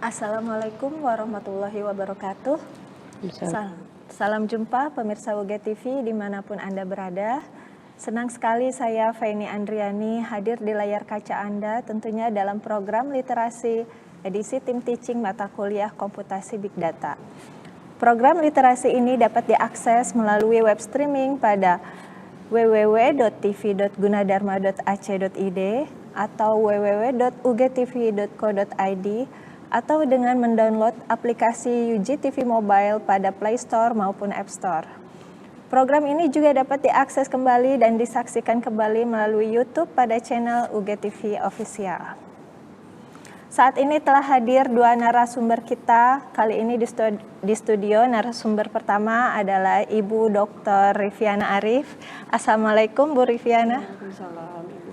Assalamualaikum warahmatullahi wabarakatuh. Misal. Salam jumpa pemirsa UG TV dimanapun Anda berada. Senang sekali saya Feni Andriani hadir di layar kaca Anda tentunya dalam program literasi edisi tim teaching mata kuliah komputasi Big Data. Program literasi ini dapat diakses melalui web streaming pada www.tv.gunadarma.ac.id atau www.ugtv.co.id atau dengan mendownload aplikasi UGTV Mobile pada Play Store maupun App Store. Program ini juga dapat diakses kembali dan disaksikan kembali melalui YouTube pada channel UGTV Official. Saat ini telah hadir dua narasumber kita. Kali ini di studio narasumber pertama adalah Ibu Dr. Riviana Arif. Assalamualaikum Bu Riviana. Waalaikumsalam, Ibu.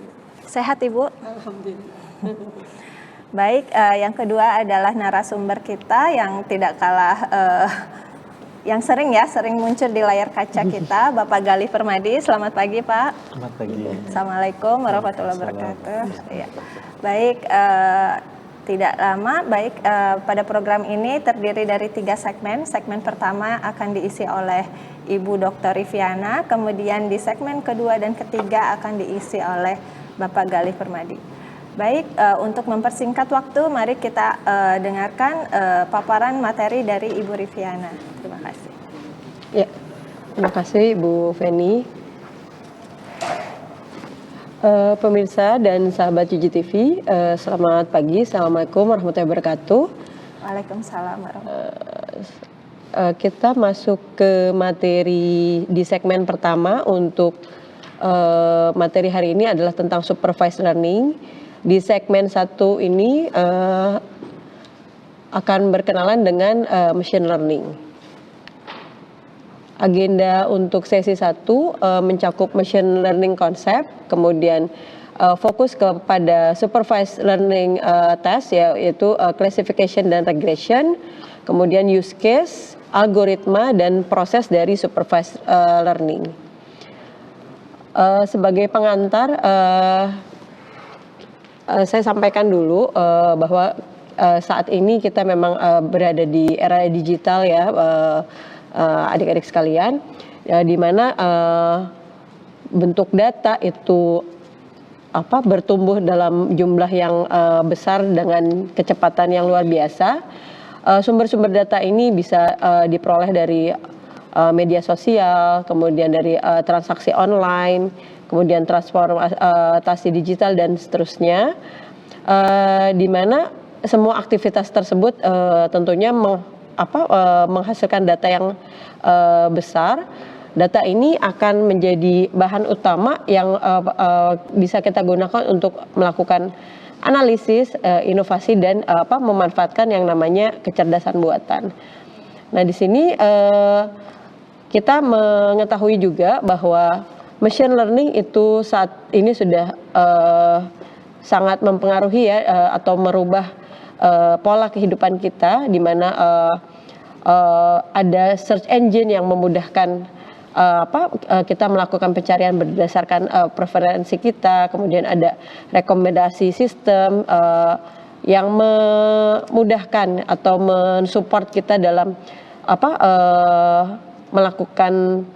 Sehat Ibu? Alhamdulillah. Baik, yang kedua adalah narasumber kita yang tidak kalah yang sering muncul di layar kaca kita, Bapak Galih Permadi. Selamat pagi Pak. Selamat pagi. Assalamualaikum warahmatullahi wabarakatuh. Ya. Baik, tidak lama. Baik, pada program ini terdiri dari 3 segmen. Segmen pertama akan diisi oleh Ibu Dr. Riviana, kemudian di segmen kedua dan ketiga akan diisi oleh Bapak Galih Permadi. Baik, untuk mempersingkat waktu, mari kita dengarkan paparan materi dari Ibu Riviana. Terima kasih. Ya, terima kasih Ibu Feni. Pemirsa dan sahabat UGTV, selamat pagi. Assalamualaikum warahmatullahi wabarakatuh. Waalaikumsalam warahmatullahi wabarakatuh. Kita masuk ke materi di segmen pertama untuk materi hari ini adalah tentang supervised learning. Di segmen 1 ini akan berkenalan dengan machine learning. Agenda untuk sesi 1 mencakup machine learning konsep, kemudian fokus kepada supervised learning test yaitu classification dan regression, kemudian use case, algoritma dan proses dari supervised learning. Sebagai pengantar, saya sampaikan dulu bahwa saat ini kita memang berada di era digital ya, adik-adik sekalian, di mana bentuk data itu bertumbuh dalam jumlah yang besar dengan kecepatan yang luar biasa. Sumber-sumber data ini bisa diperoleh dari media sosial, kemudian dari transaksi online, kemudian transformasi digital dan seterusnya, di mana semua aktivitas tersebut tentunya menghasilkan data yang besar. Data ini akan menjadi bahan utama yang bisa kita gunakan untuk melakukan analisis, inovasi dan memanfaatkan yang namanya kecerdasan buatan. Nah, di sini kita mengetahui juga bahwa machine learning itu saat ini sudah sangat mempengaruhi atau merubah pola kehidupan kita, di mana ada search engine yang memudahkan kita melakukan pencarian berdasarkan preferensi kita, kemudian ada rekomendasi sistem yang memudahkan atau mensupport kita dalam melakukan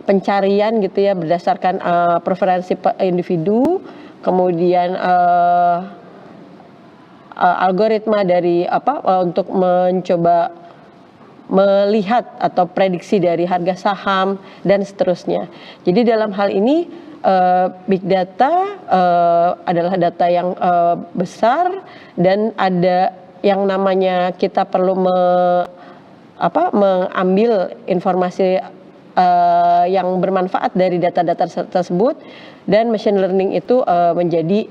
pencarian gitu ya berdasarkan preferensi individu, kemudian algoritma dari untuk mencoba melihat atau prediksi dari harga saham dan seterusnya. Jadi dalam hal ini big data adalah data yang besar dan ada yang namanya kita perlu mengambil informasi yang bermanfaat dari data-data tersebut, dan machine learning itu menjadi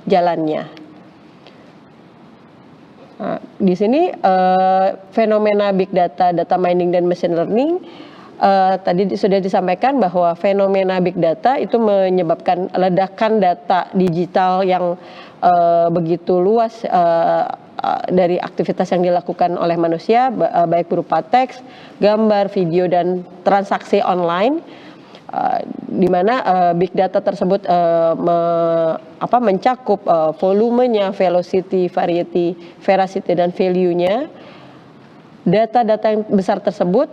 jalannya. Nah, di sini fenomena big data, data mining dan machine learning tadi sudah disampaikan bahwa fenomena big data itu menyebabkan ledakan data digital yang begitu luas dari aktivitas yang dilakukan oleh manusia, baik berupa teks, gambar, video, dan transaksi online. di mana big data tersebut mencakup volumenya, velocity, variety, veracity, dan value-nya. Data-data yang besar tersebut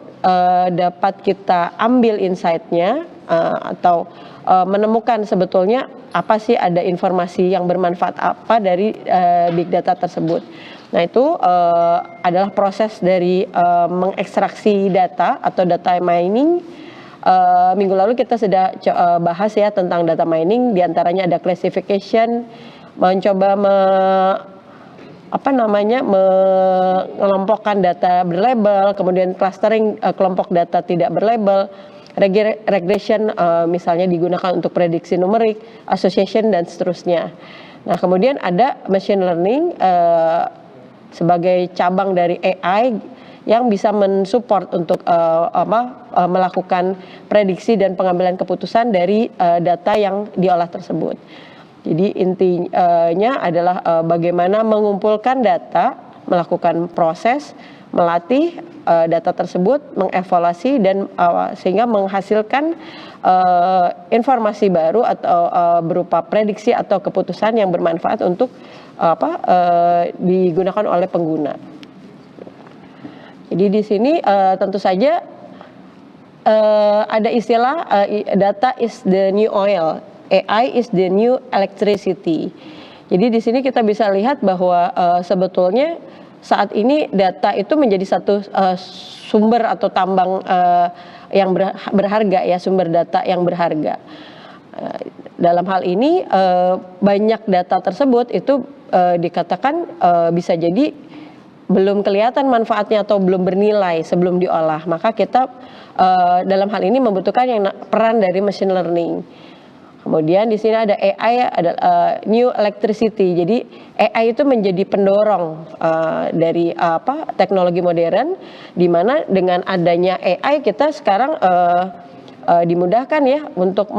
dapat kita ambil insight-nya atau menemukan sebetulnya apa sih ada informasi yang bermanfaat apa dari big data tersebut. Nah itu adalah proses dari mengekstraksi data atau data mining. Minggu lalu kita sudah bahas ya tentang data mining, diantaranya ada classification, mencoba mengelompokkan data berlabel, kemudian clustering kelompok data tidak berlabel, regression misalnya digunakan untuk prediksi numerik, association, dan seterusnya. Nah kemudian ada machine learning sebagai cabang dari AI yang bisa mensupport untuk melakukan prediksi dan pengambilan keputusan dari data yang diolah tersebut. Jadi intinya adalah bagaimana mengumpulkan data, melakukan proses, melatih data tersebut, mengevaluasi, dan sehingga menghasilkan informasi baru atau berupa prediksi atau keputusan yang bermanfaat untuk digunakan oleh pengguna. Jadi di sini tentu saja ada istilah data is the new oil, AI is the new electricity. Jadi di sini kita bisa lihat bahwa sebetulnya saat ini data itu menjadi satu sumber atau tambang yang berharga ya, sumber data yang berharga. Dalam hal ini banyak data tersebut itu dikatakan bisa jadi belum kelihatan manfaatnya atau belum bernilai sebelum diolah. Maka kita dalam hal ini membutuhkan peran dari machine learning. Kemudian di sini ada AI, ada new electricity. Jadi AI itu menjadi pendorong dari teknologi modern, di mana dengan adanya AI kita sekarang dimudahkan ya untuk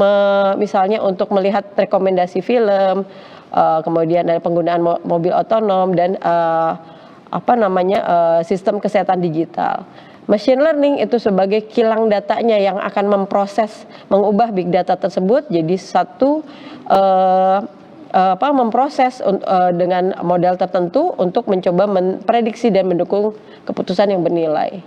misalnya untuk melihat rekomendasi film, kemudian ada penggunaan mobil otonom dan sistem kesehatan digital. Machine learning itu sebagai kilang datanya yang akan memproses, mengubah big data tersebut jadi satu memproses dengan model tertentu untuk mencoba memprediksi dan mendukung keputusan yang bernilai.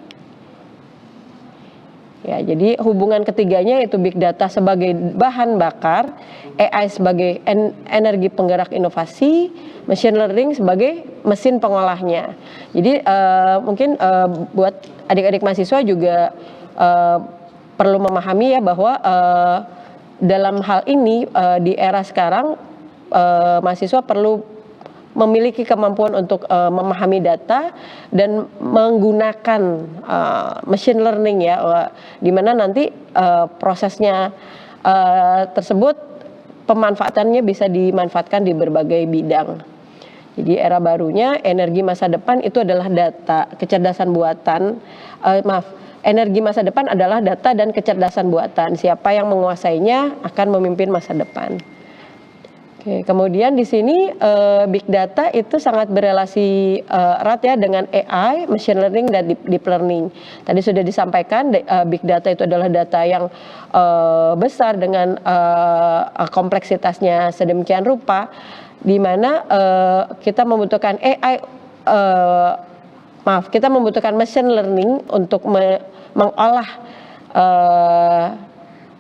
Ya, jadi hubungan ketiganya itu big data sebagai bahan bakar, AI sebagai energi penggerak inovasi, machine learning sebagai mesin pengolahnya. Jadi mungkin buat adik-adik mahasiswa juga perlu memahami ya bahwa dalam hal ini di era sekarang mahasiswa perlu memiliki kemampuan untuk memahami data dan menggunakan machine learning ya, di mana nanti prosesnya tersebut pemanfaatannya bisa dimanfaatkan di berbagai bidang. Jadi era barunya energi masa depan itu adalah data, kecerdasan buatan. Energi masa depan adalah data dan kecerdasan buatan. Siapa yang menguasainya akan memimpin masa depan. Oke, kemudian di sini big data itu sangat berelasi erat ya dengan AI, machine learning, dan deep learning. Tadi sudah disampaikan big data itu adalah data yang besar dengan kompleksitasnya sedemikian rupa, di mana kita membutuhkan kita membutuhkan machine learning untuk mengolah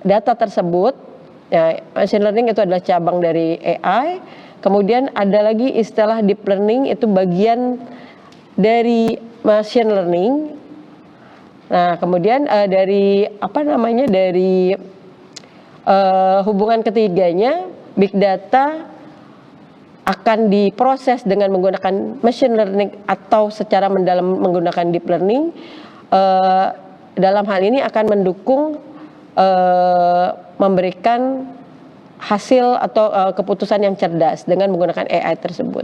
data tersebut. Ya, machine learning itu adalah cabang dari AI. Kemudian ada lagi istilah deep learning, itu bagian dari machine learning. Nah, kemudian dari dari hubungan ketiganya, big data akan diproses dengan menggunakan machine learning atau secara mendalam menggunakan deep learning. Dalam hal ini akan mendukung memberikan hasil atau keputusan yang cerdas dengan menggunakan AI tersebut.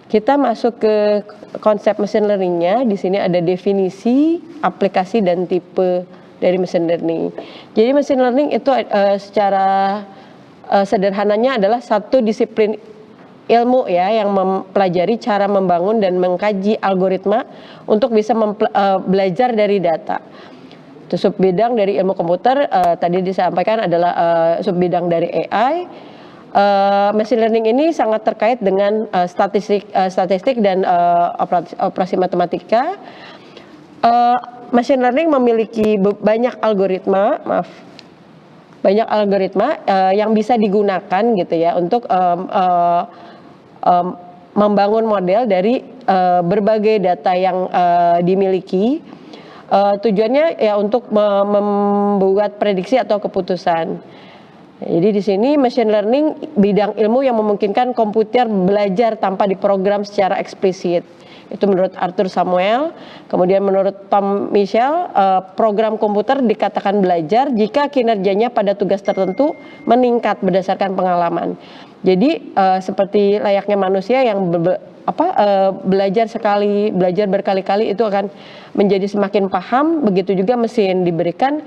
Kita masuk ke konsep machine learning-nya. Di sini ada definisi, aplikasi, dan tipe dari machine learning. Jadi machine learning itu secara sederhananya adalah satu disiplin ilmu ya yang mempelajari cara membangun dan mengkaji algoritma untuk bisa belajar dari data. Itu subbidang dari ilmu komputer tadi disampaikan adalah subbidang dari AI. Machine learning ini sangat terkait dengan statistik dan operasi matematika. Machine learning memiliki banyak algoritma, yang bisa digunakan gitu ya untuk membangun model dari berbagai data yang dimiliki. Tujuannya ya untuk membuat prediksi atau keputusan. Jadi di sini machine learning bidang ilmu yang memungkinkan komputer belajar tanpa diprogram secara eksplisit. Itu menurut Arthur Samuel. Kemudian menurut Tom Michel, program komputer dikatakan belajar jika kinerjanya pada tugas tertentu meningkat berdasarkan pengalaman. Jadi seperti layaknya manusia yang belajar berkali-kali itu akan menjadi semakin paham. Begitu juga mesin diberikan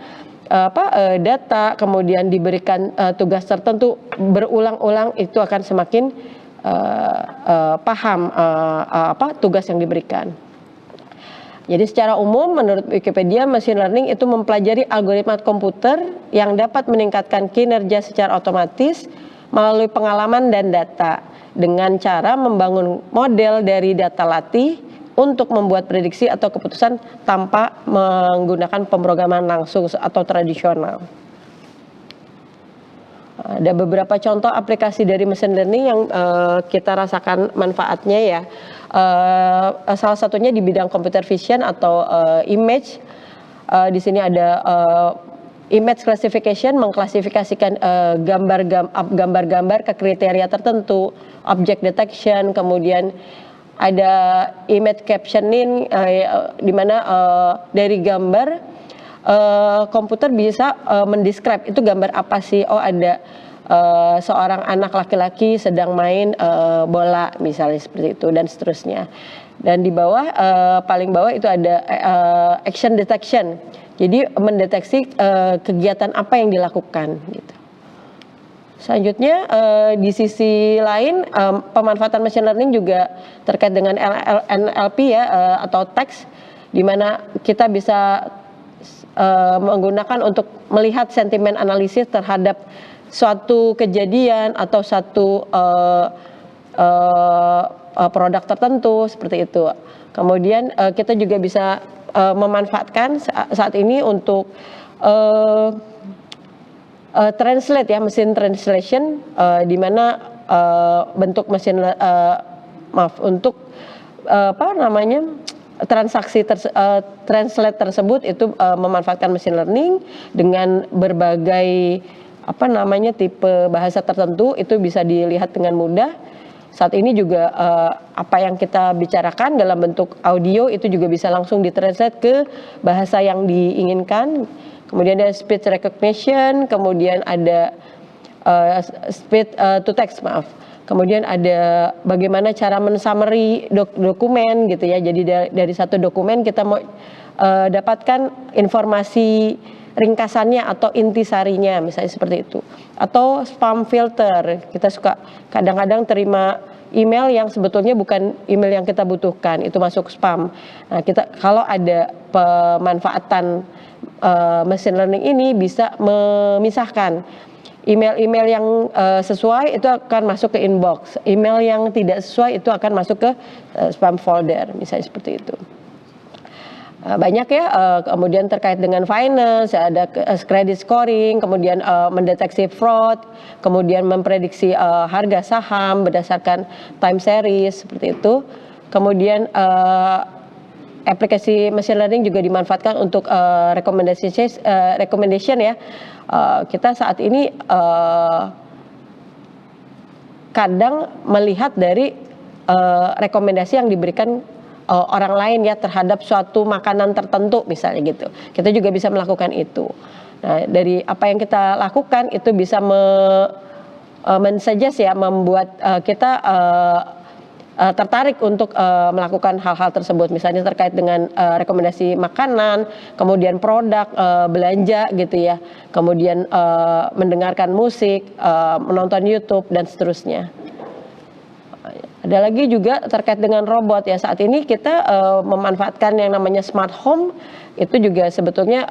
data, kemudian diberikan tugas tertentu berulang-ulang, itu akan semakin paham tugas yang diberikan. Jadi secara umum menurut Wikipedia, machine learning itu mempelajari algoritma komputer yang dapat meningkatkan kinerja secara otomatis melalui pengalaman dan data dengan cara membangun model dari data latih untuk membuat prediksi atau keputusan tanpa menggunakan pemrograman langsung atau tradisional. Ada beberapa contoh aplikasi dari machine learning yang kita rasakan manfaatnya ya. Salah satunya di bidang computer vision atau image. Di sini ada image classification, mengklasifikasikan gambar-gambar ke kriteria tertentu, object detection, kemudian ada image captioning, di mana dari gambar komputer bisa mendescribe itu gambar apa sih. Oh, ada seorang anak laki-laki sedang main bola misalnya, seperti itu, dan seterusnya. Dan di bawah, paling bawah itu ada action detection. Jadi mendeteksi kegiatan apa yang dilakukan gitu. Selanjutnya di sisi lain pemanfaatan machine learning juga terkait dengan NLP ya, atau teks, di mana kita bisa menggunakan untuk melihat sentimen analisis terhadap suatu kejadian atau satu produk tertentu, seperti itu. Kemudian kita juga bisa memanfaatkan saat ini untuk translate ya, mesin translation, di mana bentuk mesin untuk transaksi translate tersebut itu memanfaatkan machine learning dengan berbagai tipe bahasa tertentu, itu bisa dilihat dengan mudah. Saat ini juga apa yang kita bicarakan dalam bentuk audio itu juga bisa langsung ditranslate ke bahasa yang diinginkan. Kemudian ada speech recognition, kemudian ada speech to text, Kemudian ada bagaimana cara men-summary dokumen gitu ya. Jadi dari satu dokumen kita mau dapatkan informasi ringkasannya atau intisarinya, misalnya seperti itu. Atau spam filter, kita suka kadang-kadang terima email yang sebetulnya bukan email yang kita butuhkan, itu masuk spam. Nah, kalau ada pemanfaatan machine learning ini bisa memisahkan email-email yang sesuai itu akan masuk ke inbox, email yang tidak sesuai itu akan masuk ke spam folder, misalnya seperti itu. Banyak ya, kemudian terkait dengan finance, ada credit scoring, kemudian mendeteksi fraud, kemudian memprediksi harga saham berdasarkan time series, seperti itu. Kemudian aplikasi machine learning juga dimanfaatkan untuk recommendation ya. Kita saat ini kadang melihat dari rekomendasi yang diberikan orang lain ya terhadap suatu makanan tertentu misalnya gitu. Kita juga bisa melakukan itu. Nah, dari apa yang kita lakukan itu bisa men-suggest ya, membuat kita tertarik untuk melakukan hal-hal tersebut, misalnya terkait dengan rekomendasi makanan, kemudian produk, belanja gitu ya, kemudian mendengarkan musik, menonton YouTube dan seterusnya. Ada Ada lagi juga terkait dengan robot ya, saat ini kita memanfaatkan yang namanya smart home, itu juga sebetulnya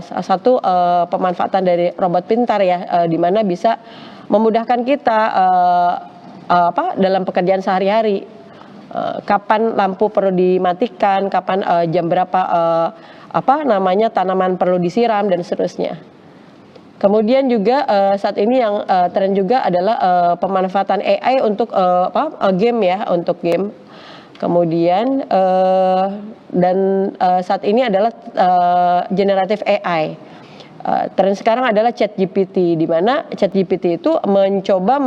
salah satu pemanfaatan dari robot pintar ya, di mana bisa memudahkan kita dalam pekerjaan sehari-hari. Kapan lampu perlu dimatikan, kapan jam berapa tanaman perlu disiram dan seterusnya. Kemudian juga saat ini yang tren juga adalah pemanfaatan AI untuk game ya, untuk game. Kemudian dan saat ini adalah generatif AI. Tren sekarang adalah ChatGPT, di mana ChatGPT itu mencoba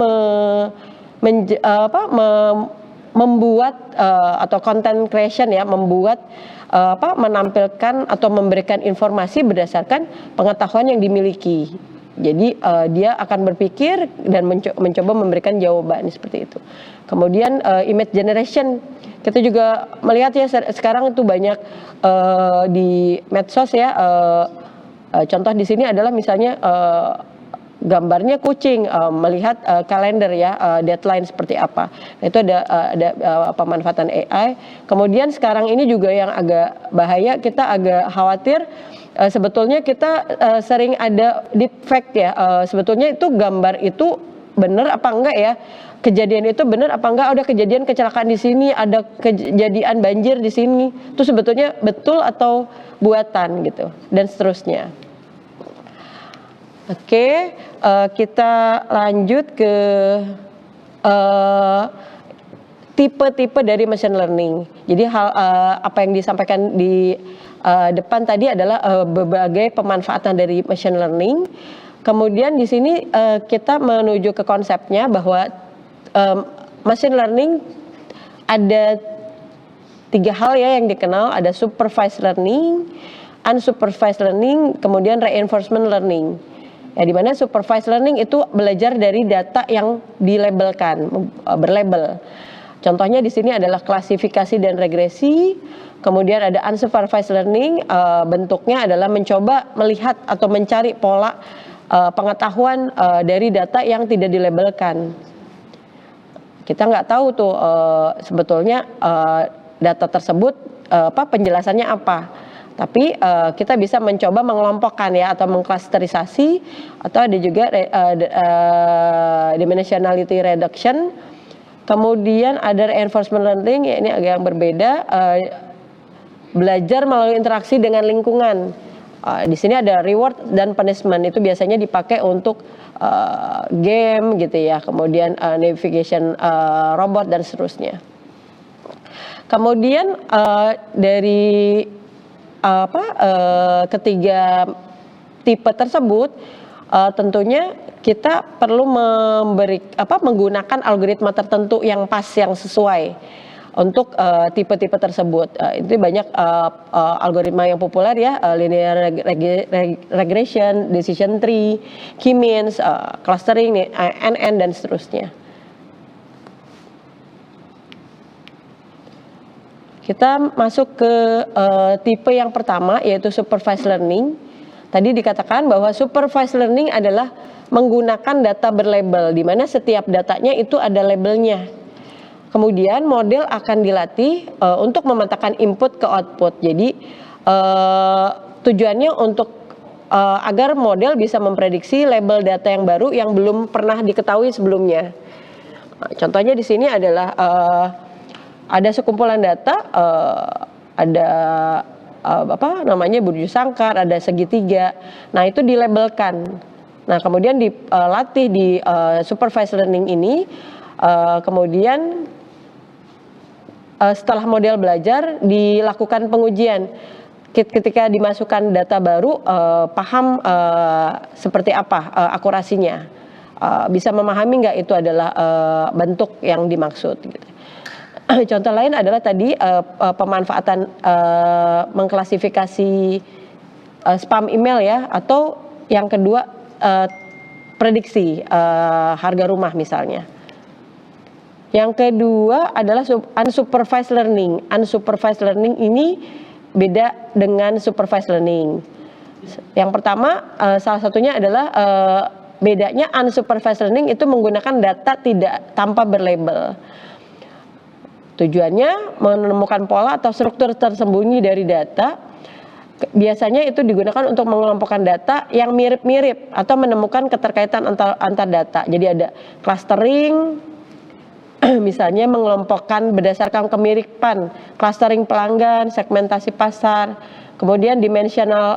membuat atau content creation ya, membuat menampilkan atau memberikan informasi berdasarkan pengetahuan yang dimiliki. Jadi dia akan berpikir dan mencoba memberikan jawaban seperti itu. Kemudian image generation, kita juga melihat ya sekarang itu banyak di medsos ya. Contoh di sini adalah misalnya gambarnya kucing, melihat kalender ya, deadline seperti apa. Nah, itu ada pemanfaatan AI. Kemudian sekarang ini juga yang agak bahaya, kita agak khawatir sebetulnya kita sering ada deepfake ya. Sebetulnya itu gambar itu benar apa enggak ya? Kejadian itu benar apa enggak? Ada kejadian kecelakaan di sini, ada kejadian banjir di sini. Itu sebetulnya betul atau buatan gitu, dan seterusnya. Oke, kita lanjut ke tipe-tipe dari machine learning. Jadi apa yang disampaikan di depan tadi adalah berbagai pemanfaatan dari machine learning. Kemudian di sini kita menuju ke konsepnya bahwa machine learning ada 3 hal ya yang dikenal, ada supervised learning, unsupervised learning, kemudian reinforcement learning. Ya, di mana supervised learning itu belajar dari data yang dilabelkan, berlabel. Contohnya di sini adalah klasifikasi dan regresi. Kemudian ada unsupervised learning, bentuknya adalah mencoba melihat atau mencari pola pengetahuan dari data yang tidak dilabelkan. Kita nggak tahu tuh sebetulnya data tersebut penjelasannya apa. Tapi kita bisa mencoba mengelompokkan ya, atau mengklasterisasi, atau ada juga dimensionality reduction. Kemudian ada reinforcement learning, ya ini agak yang berbeda, belajar melalui interaksi dengan lingkungan. Di sini ada reward dan punishment, itu biasanya dipakai untuk game gitu ya, kemudian navigation robot dan seterusnya. Kemudian dari ketiga tipe tersebut tentunya kita perlu menggunakan algoritma tertentu yang pas, yang sesuai untuk tipe-tipe tersebut. Itu banyak algoritma yang populer ya, linear regression, decision tree, K-means, clustering, NN dan seterusnya. Kita masuk ke tipe yang pertama, yaitu supervised learning. Tadi dikatakan bahwa supervised learning adalah menggunakan data berlabel, di mana setiap datanya itu ada labelnya. Kemudian model akan dilatih untuk memantapkan input ke output. Jadi tujuannya untuk agar model bisa memprediksi label data yang baru yang belum pernah diketahui sebelumnya. Contohnya di sini adalah ada sekumpulan data, ada burjo sangkar, ada segitiga. Nah, itu dilabelkan. Nah, kemudian dilatih di supervised learning ini, kemudian setelah model belajar dilakukan pengujian. Ketika dimasukkan data baru, paham seperti apa akurasinya, bisa memahami nggak itu adalah bentuk yang dimaksud gitu. Contoh lain adalah tadi pemanfaatan mengklasifikasi spam email ya, atau yang kedua prediksi harga rumah misalnya. Yang kedua adalah unsupervised learning. Unsupervised learning ini beda dengan supervised learning. Yang pertama, salah satunya adalah bedanya unsupervised learning itu menggunakan data tidak tanpa berlabel. Tujuannya menemukan pola atau struktur tersembunyi dari data. Biasanya itu digunakan untuk mengelompokkan data yang mirip-mirip atau menemukan keterkaitan antar data. Jadi ada clustering, misalnya mengelompokkan berdasarkan kemiripan, clustering pelanggan, segmentasi pasar, kemudian dimensional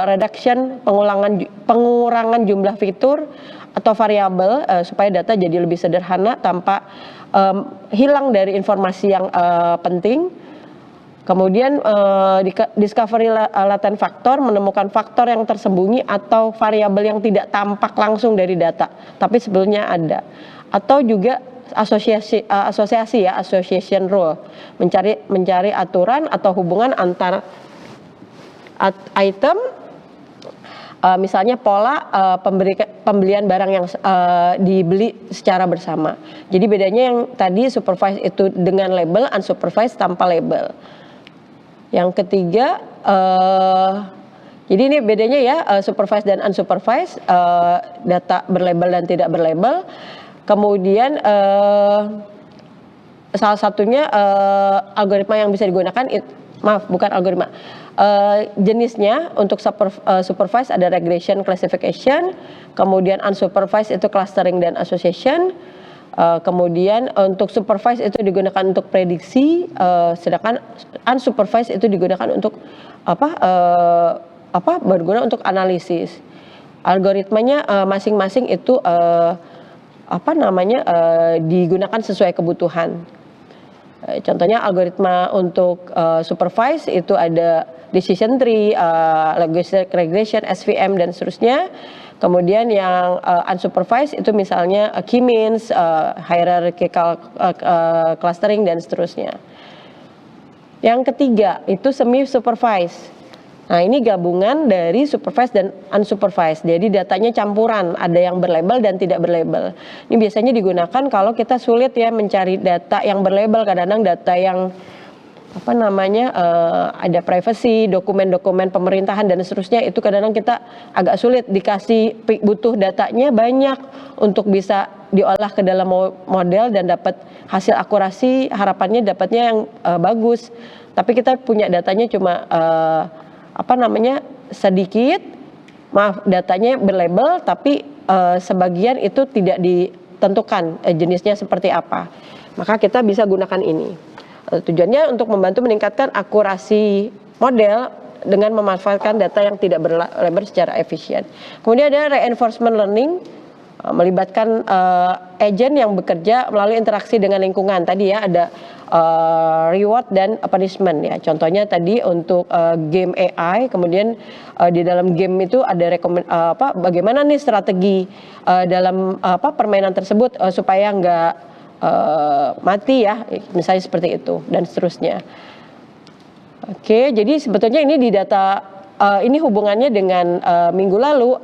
reduction, pengurangan jumlah fitur atau variabel supaya data jadi lebih sederhana tanpa hilang dari informasi yang penting. Kemudian discovery latent factor, menemukan faktor yang tersembunyi atau variabel yang tidak tampak langsung dari data, tapi sebelumnya ada. Atau juga association rule, mencari aturan atau hubungan antar item, misalnya pola pembelian barang yang dibeli secara bersama. Jadi bedanya yang tadi supervised itu dengan label, unsupervised tanpa label. Yang ketiga, jadi ini bedanya ya, supervised dan unsupervised, data berlabel dan tidak berlabel. Kemudian salah satunya algoritma yang bisa digunakan, bukan algoritma, jenisnya untuk supervised ada regression classification, kemudian unsupervised itu clustering dan association, kemudian untuk supervised itu digunakan untuk prediksi, sedangkan unsupervised itu digunakan untuk berguna untuk analisis. Algoritmanya masing-masing itu digunakan sesuai kebutuhan. Contohnya algoritma untuk supervised itu ada decision tree, logistic regression, SVM dan seterusnya. Kemudian yang unsupervised itu misalnya k-means, hierarchical clustering dan seterusnya. Yang ketiga itu semi supervised. Nah, ini gabungan dari supervised dan unsupervised. Jadi datanya campuran, ada yang berlabel dan tidak berlabel. Ini biasanya digunakan kalau kita sulit ya mencari data yang berlabel, kadang-kadang data yang ada privacy, dokumen-dokumen pemerintahan dan seterusnya, itu kadang-kadang kita agak sulit dikasih, butuh datanya banyak untuk bisa diolah ke dalam model dan dapat hasil akurasi, harapannya dapatnya yang bagus. Tapi kita punya datanya cuma sedikit, datanya berlabel tapi sebagian itu tidak ditentukan jenisnya seperti apa. Maka kita bisa gunakan ini. Tujuannya untuk membantu meningkatkan akurasi model dengan memanfaatkan data yang tidak berlabel secara efisien. Kemudian ada reinforcement learning, melibatkan agent yang bekerja melalui interaksi dengan lingkungan. Tadi ya ada reward dan punishment ya. Contohnya tadi untuk game AI, kemudian di dalam game itu ada bagaimana nih strategi dalam permainan tersebut supaya nggak mati ya, misalnya seperti itu dan seterusnya. Oke, jadi sebetulnya ini di data ini hubungannya dengan minggu lalu,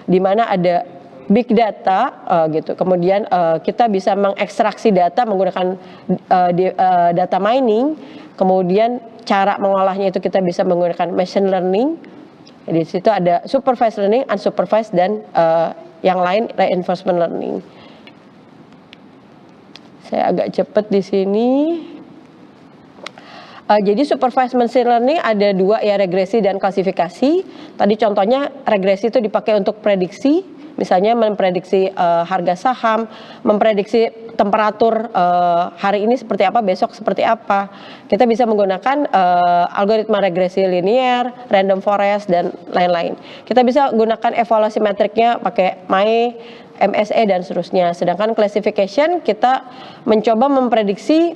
di mana ada big data gitu. Kemudian kita bisa mengekstraksi data menggunakan data mining. Kemudian cara mengolahnya itu kita bisa menggunakan machine learning. Di situ ada supervised learning, unsupervised dan yang lain reinforcement learning. Saya agak cepat di sini. Jadi supervised machine learning ada dua ya, regresi dan klasifikasi. Tadi contohnya regresi itu dipakai untuk prediksi, misalnya memprediksi harga saham, memprediksi temperatur hari ini seperti apa, besok seperti apa. Kita bisa menggunakan algoritma regresi linear, random forest dan lain-lain. Kita bisa gunakan evaluasi metriknya pakai MSE dan seterusnya. Sedangkan classification kita mencoba memprediksi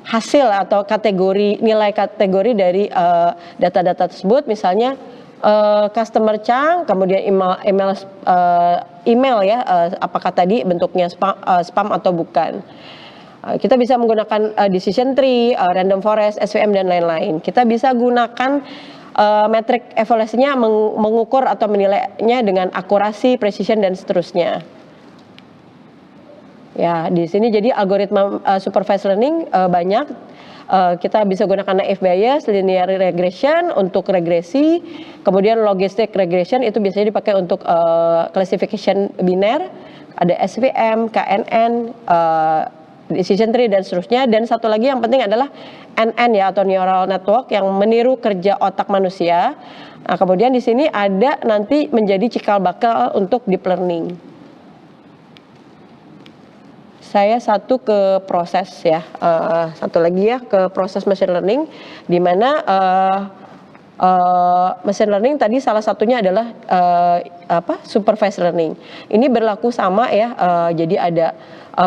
hasil atau nilai kategori dari data-data tersebut, misalnya customer churn, kemudian email ya, apakah tadi bentuknya spam atau bukan. Kita bisa menggunakan decision tree, random forest, SVM dan lain-lain. Kita bisa gunakan metrik evaluasinya mengukur atau menilainya dengan akurasi, precision dan seterusnya. Ya, di sini jadi algoritma supervised learning banyak. Kita bisa gunakan naive Bayes, linear regression untuk regresi, kemudian logistic regression itu biasanya dipakai untuk classification biner, ada SVM, KNN, decision tree dan seterusnya. Dan satu lagi yang penting adalah NN ya, atau neural network yang meniru kerja otak manusia. Nah, kemudian di sini ada nanti menjadi cikal bakal untuk deep learning. Saya satu ke proses ya, satu lagi ya ke proses machine learning, di mana machine learning tadi salah satunya adalah supervised learning. Ini berlaku sama ya, jadi ada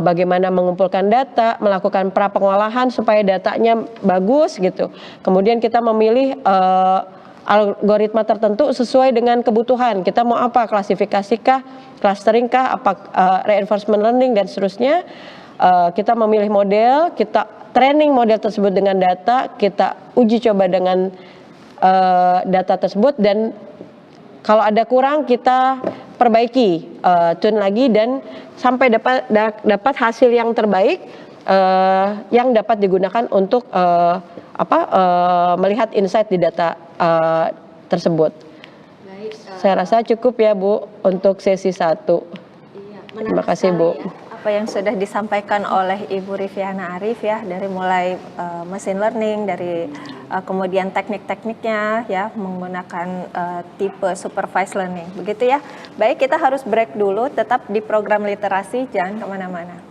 bagaimana mengumpulkan data, melakukan prapengolahan supaya datanya bagus gitu. Kemudian kita memilih algoritma tertentu sesuai dengan kebutuhan. Kita mau apa? Klasifikasikah, clusteringkah, reinforcement learning dan seterusnya. Kita memilih model, kita training model tersebut dengan data, kita uji coba dengan data tersebut, dan kalau ada kurang kita perbaiki, tune lagi, dan sampai dapat hasil yang terbaik yang dapat digunakan untuk melihat insight di data tersebut. Baik, saya rasa cukup ya Bu untuk sesi 1. Iya, terima kasih Bu. Ya. Apa yang sudah disampaikan oleh Ibu Riviana Arif ya, dari mulai machine learning, dari kemudian teknik-tekniknya ya, menggunakan tipe supervised learning, begitu ya. Baik, kita harus break dulu, tetap di program literasi, jangan kemana-mana.